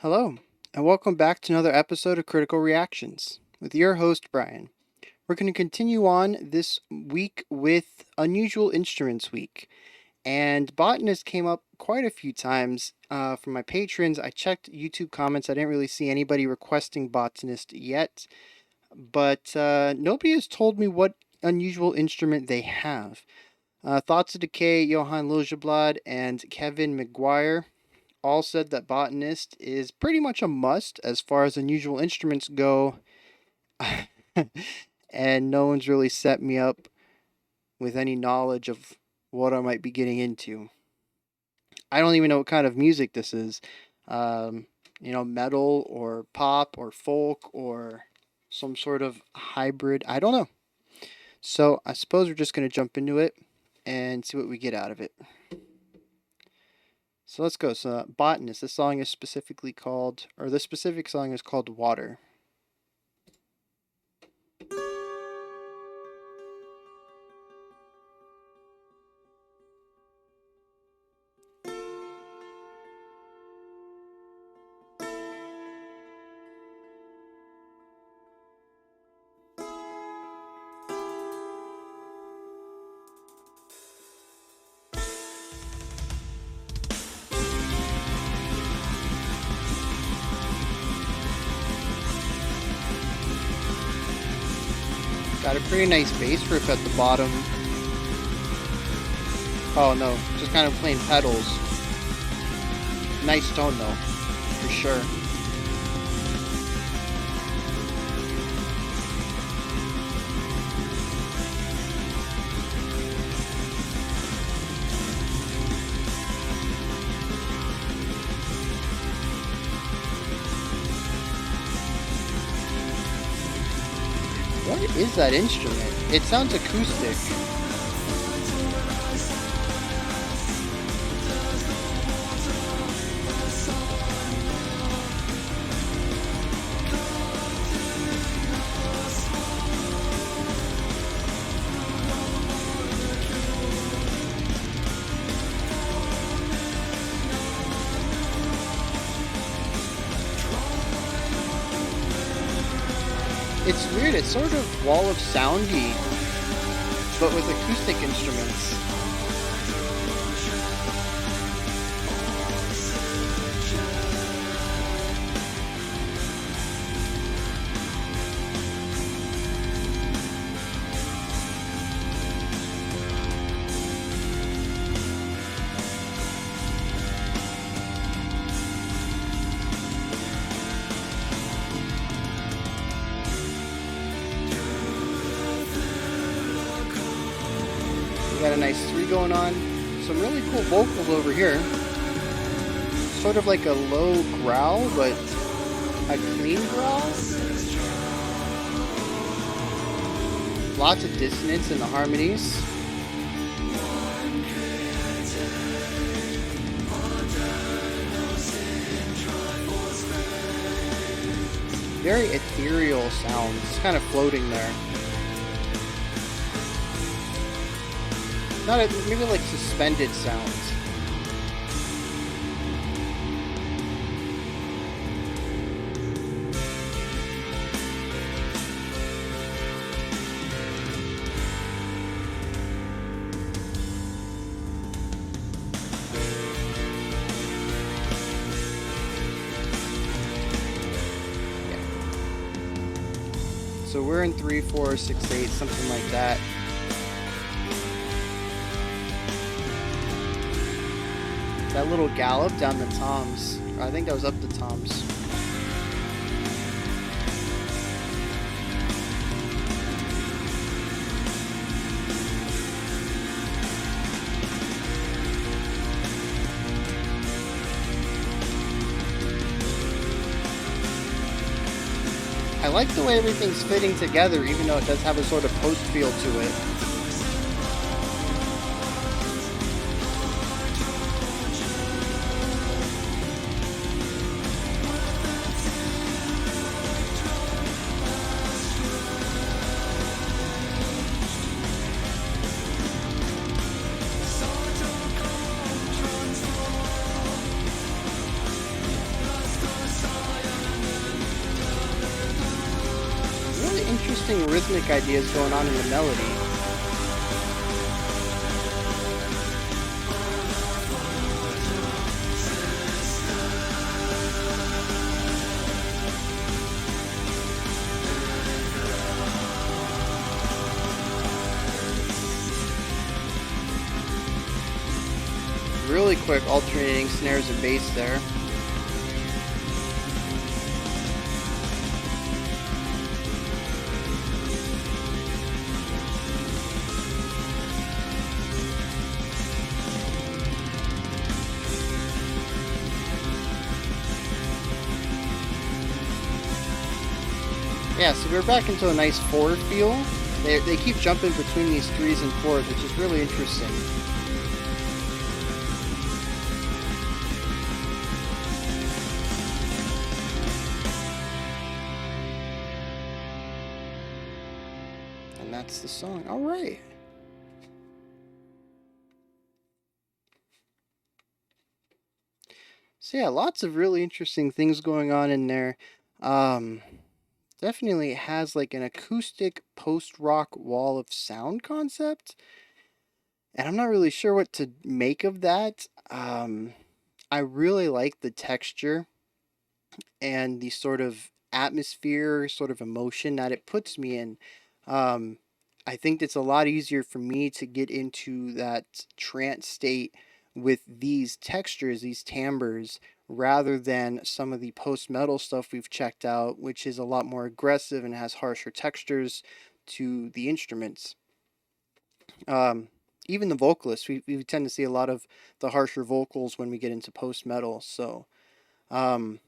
Hello, and welcome back to another episode of Critical Reactions with your host, Bryan. We're going to continue on this week with Unusual Instruments Week, and Botanist came up quite a few times from my patrons. I checked YouTube comments, I didn't really see anybody requesting Botanist yet, but nobody has told me what unusual instrument they have. Thoughts of Decay, Johann Logeblad, and Kevin McGuire all said that Botanist is pretty much a must as far as unusual instruments go, and no one's really set me up with any knowledge of what I might be getting into. I don't even know what kind of music this is. Metal or pop or folk or some sort of hybrid. I don't know. So I suppose we're just going to jump into it and see what we get out of it. So let's go. So, Botanist, this song is specifically called, or the specific song is called Water. Got a pretty nice bass riff at the bottom. Oh no, just kind of plain pedals. Nice tone though, for sure. What is that instrument? It sounds acoustic. It's weird, it's sort of wall of soundy, but with acoustic instruments. Got a nice 3 going on. Some really cool vocals over here. Sort of like a low growl, but a clean growl. Lots of dissonance in the harmonies. Very ethereal sounds, kind of floating there. Not maybe like suspended sounds. Yeah. So we're in 3, 4, 6, 8, something like that. That little gallop down the toms. I think that was up the toms. I like the way everything's fitting together, even though it does have a sort of post feel to it. interesting rhythmic ideas going on in the melody. Really quick alternating snares and bass there. Yeah, so we're back into a nice four feel. They keep jumping between these threes and fours, which is really interesting. And that's the song. All right. So yeah, lots of really interesting things going on in there. Um, Definitely has like an acoustic post-rock wall of sound concept, and I'm not really sure what to make of that. I really like the texture and the sort of atmosphere, sort of emotion that it puts me in. Um, I think it's a lot easier for me to get into that trance state with these textures, these timbres, rather than some of the post metal stuff we've checked out, which is a lot more aggressive and has harsher textures to the instruments. Um, Even the vocalists, we tend to see a lot of the harsher vocals when we get into post metal. So, um,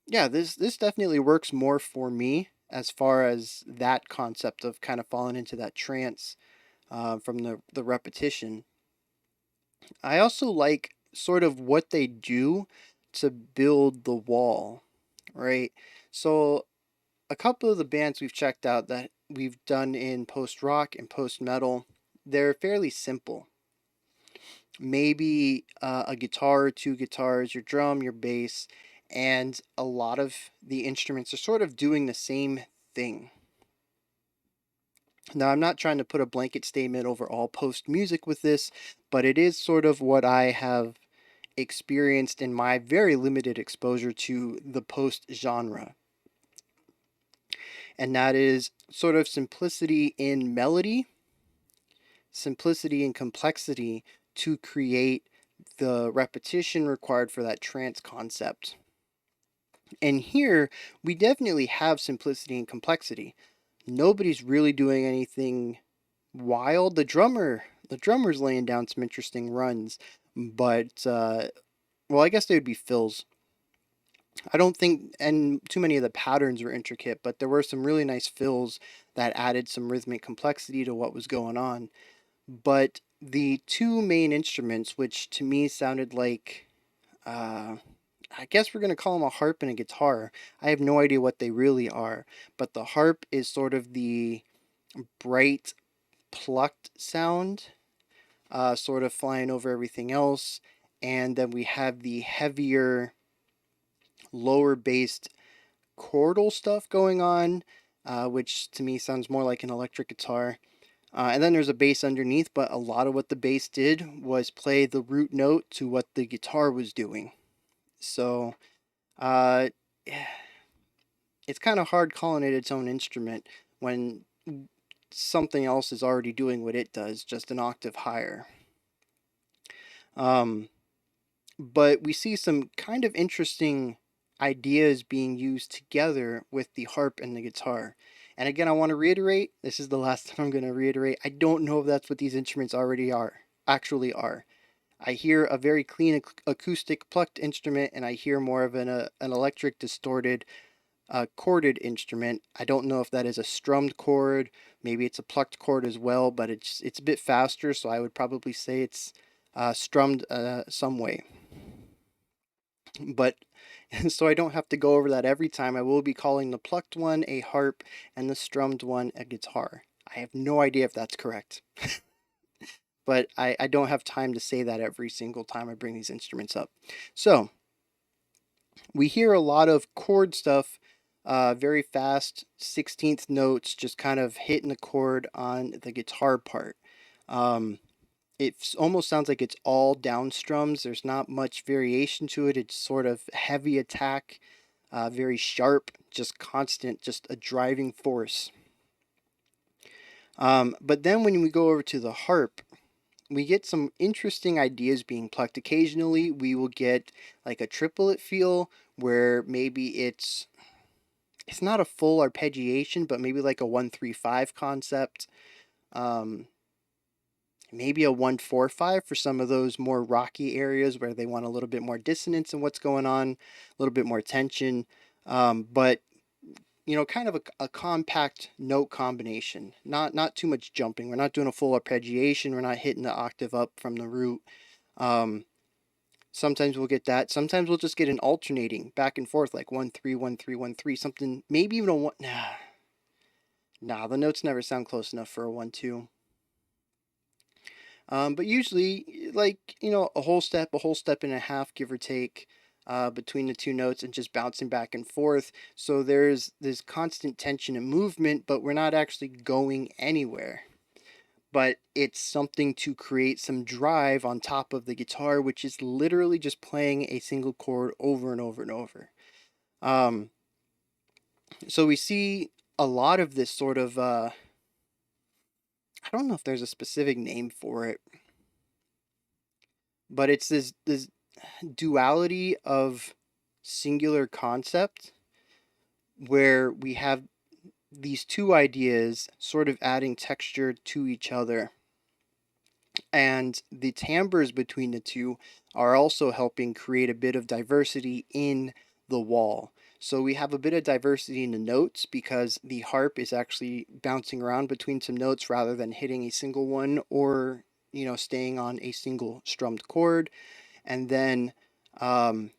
yeah, this definitely works more for me as far as that concept of kind of falling into that trance from the repetition. I also like sort of what they do to build the wall, right? So a couple of the bands we've checked out that we've done in post rock and post metal, they're fairly simple. Maybe a guitar, two guitars, your drum, your bass, and a lot of the instruments are sort of doing the same thing. Now, I'm not trying to put a blanket statement over all post music with this, but it is sort of what I have experienced in my very limited exposure to the post genre. And that is sort of simplicity in melody, simplicity and complexity to create the repetition required for that trance concept. And here, we definitely have simplicity and complexity. Nobody's really doing anything wild. The drummer's laying down some interesting runs, but well, I guess they would be fills. I don't think, and too many of the patterns were intricate, but there were some really nice fills that added some rhythmic complexity to what was going on. But the two main instruments, which to me sounded like, uh, I guess we're going to call them a harp and a guitar. I have no idea what they really are, but the harp is sort of the bright, plucked sound, sort of flying over everything else. And then we have the heavier, lower based chordal stuff going on, which to me sounds more like an electric guitar. And then there's a bass underneath, but a lot of what the bass did was play the root note to what the guitar was doing. So uh, it's kind of hard calling it its own instrument when something else is already doing what it does, just an octave higher. Um, but we see some kind of interesting ideas being used together with the harp and the guitar. And again, I want to reiterate, this is the last time I'm going to reiterate, I don't know if that's what these instruments actually are. I hear a very clean acoustic plucked instrument, and I hear more of an electric distorted chorded instrument. I don't know if that is a strummed chord, maybe it's a plucked chord as well, but it's a bit faster, so I would probably say it's strummed some way. But so I don't have to go over that every time. I will be calling the plucked one a harp and the strummed one a guitar. I have no idea if that's correct. But I don't have time to say that every single time I bring these instruments up. So we hear a lot of chord stuff very fast 16th notes, just kind of hitting the chord on the guitar part. Um, it almost sounds like it's all down strums. There's not much variation to it. It's sort of heavy attack, very sharp, just constant, just a driving force. But then when we go over to the harp, we get some interesting ideas being plucked. Occasionally, we will get like a triplet feel where maybe it's not a full arpeggiation, but maybe like a 1-3-5 concept. Um, Maybe a 1-4-5 for some of those more rocky areas where they want a little bit more dissonance in what's going on, a little bit more tension. But kind of a compact note combination. Not too much jumping. We're not doing a full arpeggiation. We're not hitting the octave up from the root. Um, Sometimes we'll get that. Sometimes we'll just get an alternating back and forth, like 1-3, 1-3, 1-3, something. Maybe even a one. Nah, the notes never sound close enough for a 1-2. But usually, like, a whole step and a half, give or take, between the two notes and just bouncing back and forth. So there's this constant tension and movement, but we're not actually going anywhere. But it's something to create some drive on top of the guitar, which is literally just playing a single chord over and over and over. Um, so we see a lot of this sort of, I don't know if there's a specific name for it, but it's this duality of singular concept where we have these two ideas sort of adding texture to each other. And the timbres between the two are also helping create a bit of diversity in the wall. So we have a bit of diversity in the notes because the harp is actually bouncing around between some notes rather than hitting a single one or, staying on a single strummed chord. And then um,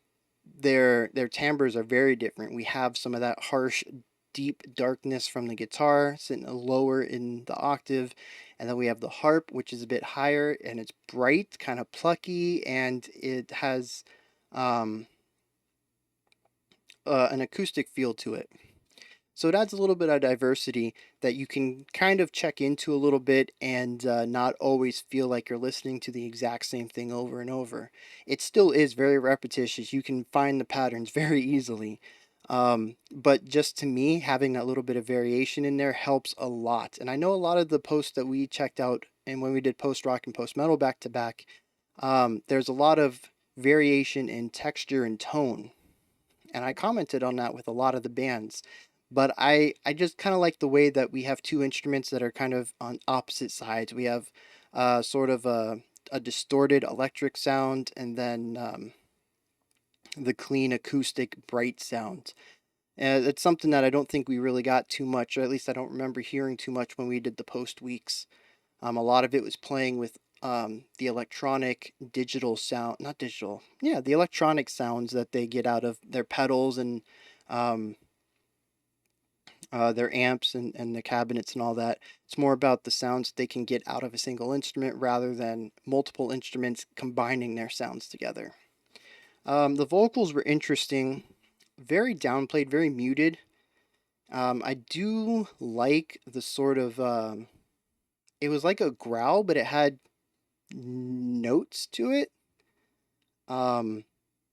their timbres are very different. We have some of that harsh, deep darkness from the guitar sitting lower in the octave, and then we have the harp, which is a bit higher and it's bright, kind of plucky, and it has um, an acoustic feel to it. So it adds a little bit of diversity that you can kind of check into a little bit and not always feel like you're listening to the exact same thing over and over. It still is very repetitious. You can find the patterns very easily. But just to me, having that little bit of variation in there helps a lot. And I know a lot of the posts that we checked out and when we did post rock and post metal back to back, there's a lot of variation in texture and tone, and I commented on that with a lot of the bands. But I just kind of like the way that we have two instruments that are kind of on opposite sides. We have sort of a distorted electric sound, and then the clean acoustic bright sound. It's something that I don't think we really got too much, or at least I don't remember hearing too much when we did the post weeks. A lot of it was playing with the electronic digital sound, not digital, yeah, the electronic sounds that they get out of their pedals and um, their amps and the cabinets and all that. It's more about the sounds they can get out of a single instrument rather than multiple instruments combining their sounds together. The vocals were interesting, very downplayed, very muted. I do like the sort of, it was like a growl, but it had notes to it. Um,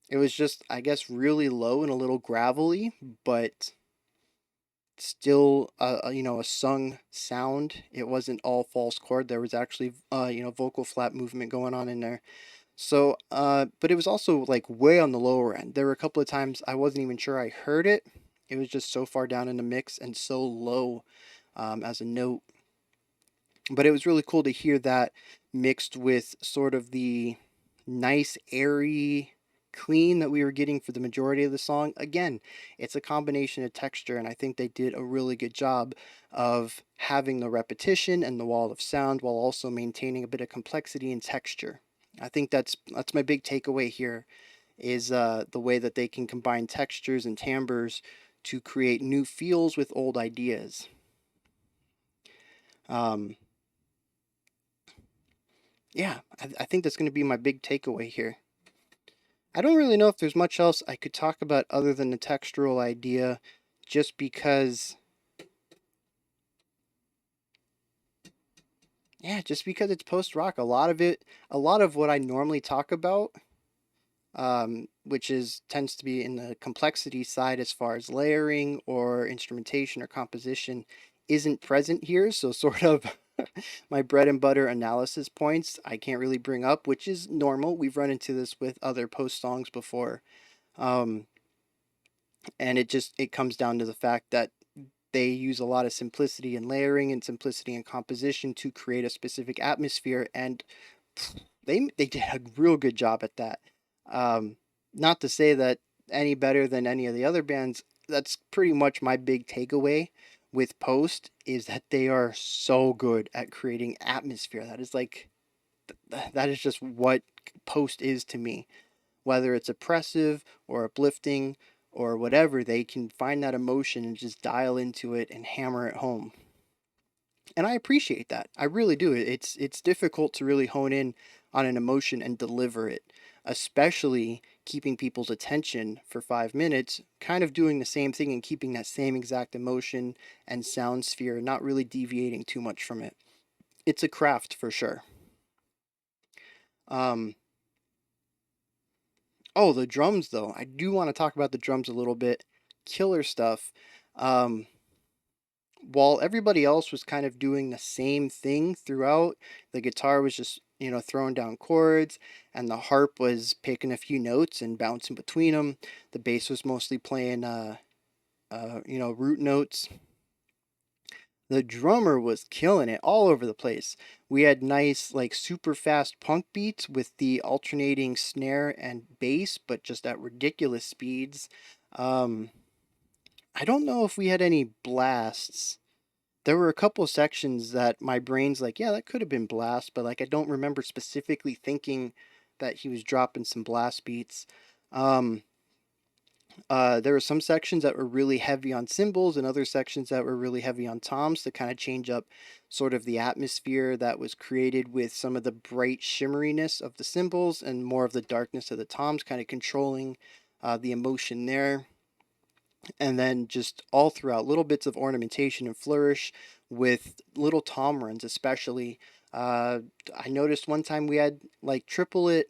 it was just, I guess, really low and a little gravelly, but still, a sung sound. It wasn't all false chord. There was actually, vocal flat movement going on in there. So, but it was also like way on the lower end. There were a couple of times I wasn't even sure I heard it. It was just so far down in the mix and so low as a note. But it was really cool to hear that mixed with sort of the nice, airy, clean that we were getting for the majority of the song. Again, it's a combination of texture, and I think they did a really good job of having the repetition and the wall of sound while also maintaining a bit of complexity and texture. I think that's my big takeaway here is the way that they can combine textures and timbres to create new feels with old ideas. Um, yeah, I think that's going to be my big takeaway here. I don't really know if there's much else I could talk about other than the textural idea. just because, yeah, just because it's post rock. A lot of what I normally talk about, which is tends to be in the complexity side as far as layering or instrumentation or composition, isn't present here. So sort of my bread and butter analysis points I can't really bring up, which is normal. We've run into this with other post songs before. Um, and it comes down to the fact that they use a lot of simplicity in layering and simplicity in composition to create a specific atmosphere, and they did a real good job at that. Um, Not to say that any better than any of the other bands. That's pretty much my big takeaway with Post is that they are so good at creating atmosphere. That is like that is just what Post is to me. Whether it's oppressive or uplifting or whatever, they can find that emotion and just dial into it and hammer it home. And I appreciate that. I really do. It's difficult to really hone in on an emotion and deliver it, especially keeping people's attention for 5 minutes, kind of doing the same thing and keeping that same exact emotion and sound sphere, not really deviating too much from it. It's a craft for sure. Um, oh, the drums though. I do want to talk about the drums a little bit. Killer stuff. Um, while everybody else was kind of doing the same thing throughout, the guitar was just, throwing down chords, and the harp was picking a few notes and bouncing between them. The bass was mostly playing, root notes. The drummer was killing it all over the place. We had nice, like, super fast punk beats with the alternating snare and bass, but just at ridiculous speeds. Um, I don't know if we had any blasts. There were a couple sections that my brain's like, yeah, that could have been blast, but like I don't remember specifically thinking that he was dropping some blast beats. Um, there were some sections that were really heavy on cymbals and other sections that were really heavy on toms to kind of change up sort of the atmosphere that was created with some of the bright shimmeriness of the cymbals and more of the darkness of the toms, kind of controlling the emotion there. And then just all throughout little bits of ornamentation and flourish with little tom runs, especially. Uh, I noticed one time we had like triplet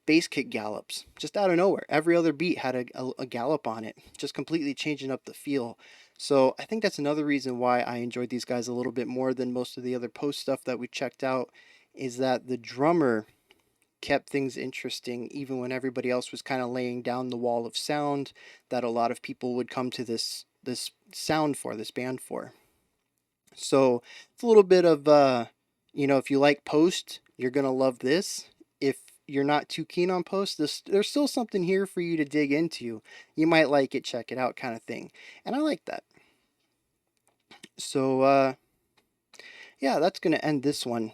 bass kick gallops just out of nowhere. Every other beat had a gallop on it, just completely changing up the feel. So I think that's another reason why I enjoyed these guys a little bit more than most of the other post stuff that we checked out, is that the drummer kept things interesting even when everybody else was kind of laying down the wall of sound that a lot of people would come to this band for. So it's a little bit of if you like post, you're gonna love this. If you're not too keen on post, there's still something here for you to dig into. You might like it, check it out, kind of thing. And I like that. So yeah, that's gonna end this one.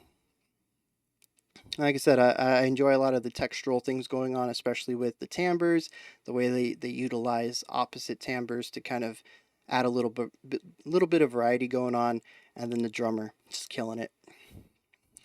Like I said, I enjoy a lot of the textural things going on, especially with the timbres, the way they utilize opposite timbres to kind of add a little bit of variety going on, and then the drummer just killing it.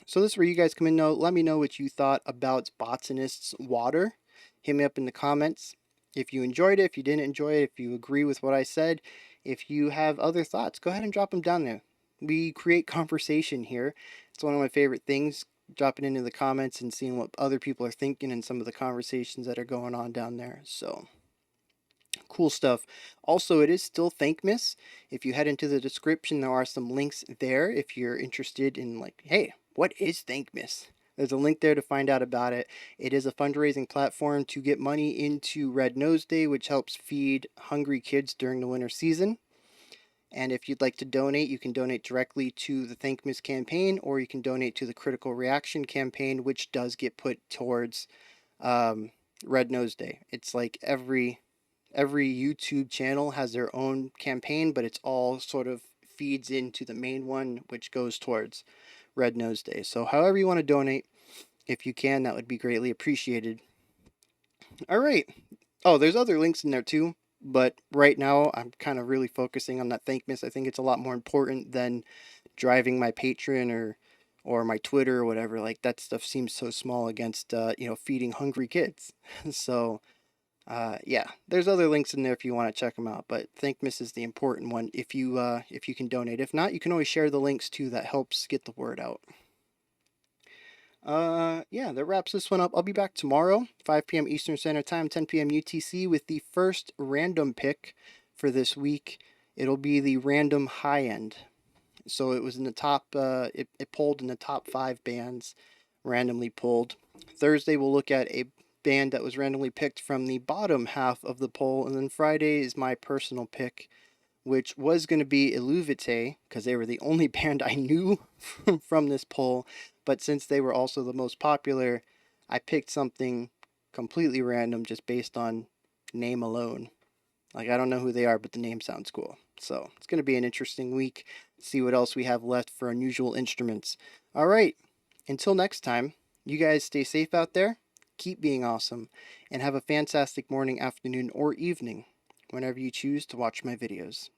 So this is where you guys come in. Let me know what you thought about Botanist's Water. Hit me up in the comments if you enjoyed it, if you didn't enjoy it, if you agree with what I said, if you have other thoughts, go ahead and drop them down there. We create conversation here. It's one of my favorite things, dropping into the comments and seeing what other people are thinking and some of the conversations that are going on down there. So cool stuff. Also, it is still Thankmas. If you head into the description, there are some links there if you're interested in, like, hey, what is Thankmas? There's a link there to find out about it. It is a fundraising platform to get money into Red Nose Day, which helps feed hungry kids during the winter season. And if you'd like to donate, you can donate directly to the Thankmas campaign, or you can donate to the Critical Reaction campaign, which does get put towards um, Red Nose Day. It's like every YouTube channel has their own campaign, but it's all sort of feeds into the main one, which goes towards Red Nose Day. So, however you want to donate, if you can, that would be greatly appreciated. All right. Oh, there's other links in there too, but right now I'm kind of really focusing on that Thankmas. I think it's a lot more important than driving my Patreon or my Twitter or whatever. Like that stuff seems so small against feeding hungry kids. So Yeah, there's other links in there if you want to check them out, but Thinkmas is the important one if you can donate. If not, you can always share the links too. That helps get the word out. Yeah, that wraps this one up. I'll be back tomorrow, 5 p.m. Eastern Standard Time, 10 p.m. UTC, with the first random pick for this week. It'll be the random high end. So it was in the top, it pulled in the top 5 bands, randomly pulled. Thursday, we'll look at a band that was randomly picked from the bottom half of the poll. And then Friday is my personal pick, which was going to be Illuvite, because they were the only band I knew from this poll. But since they were also the most popular, I picked something completely random just based on name alone. Like, I don't know who they are, but the name sounds cool. So it's going to be an interesting week. See what else we have left for unusual instruments. All right. Until next time, you guys stay safe out there, keep being awesome, and have a fantastic morning, afternoon, or evening whenever you choose to watch my videos.